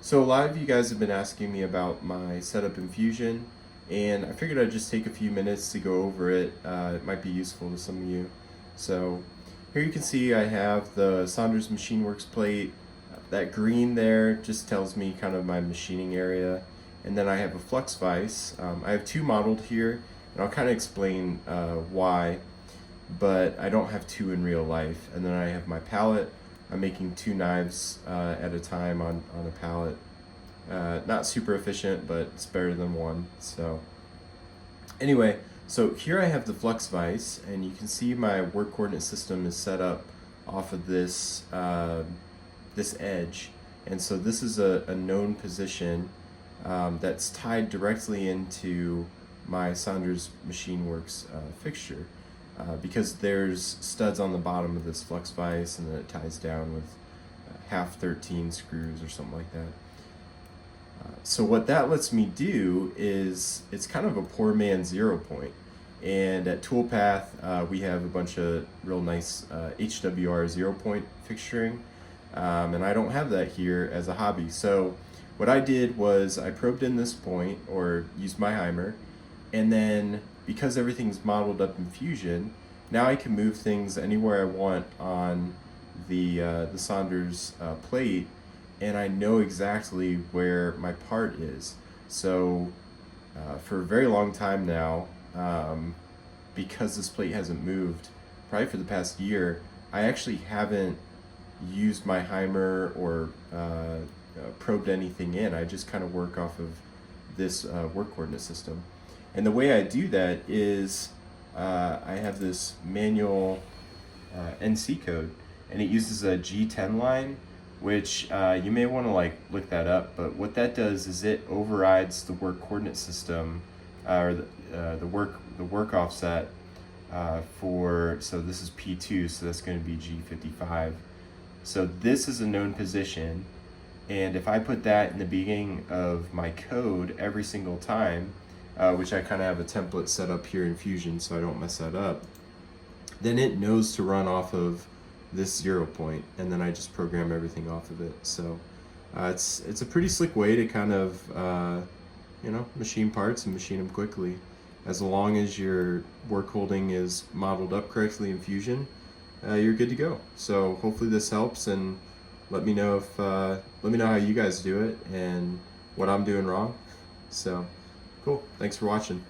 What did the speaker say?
So a lot of you guys have been asking me about my setup in Fusion, and I figured I'd just take a few minutes to go over it. It might be useful to some of you. So here you can see I have the Saunders MachineWorks plate. That green there just tells me kind of my machining area. And then I have a flux vise. I have two modeled here, and I'll kind of explain why, but I don't have two in real life. And then I have my pallet. I'm making two knives at a time on a pallet. Not super efficient, but it's better than one. So anyway, so here I have the flux vise, and you can see my work coordinate system is set up off of this edge. And so this is a known position that's tied directly into my Saunders MachineWorks fixture. Because there's studs on the bottom of this flux vise, and then it ties down with half 13 screws or something like that. So what that lets me do is it's kind of a poor man's 0 point. And at Toolpath, we have a bunch of real nice HWR 0 point fixturing, and I don't have that here as a hobby. So what I did was I probed in this point, or used my Heimer, and then because everything's modeled up in Fusion, now I can move things anywhere I want on the Saunders plate, and I know exactly where my part is. So for a very long time now, because this plate hasn't moved, probably for the past year, I actually haven't used my Heimer or probed anything in. I just kind of work off of this work coordinate system. And the way I do that is I have this manual NC code, and it uses a G10 line, which you may want to look that up. But what that does is it overrides the work coordinate system, or the work offset so this is P2, so that's going to be G55. So this is a known position, and if I put that in the beginning of my code every single time, which I kind of have a template set up here in Fusion so I don't mess that up, then it knows to run off of this 0 point, and then I just program everything off of it. So it's a pretty slick way to kind of machine parts and machine them quickly, as long as your work holding is modeled up correctly in Fusion. You're good to go. So hopefully this helps, and let me know how you guys do it and what I'm doing wrong. So cool. Thanks for watching.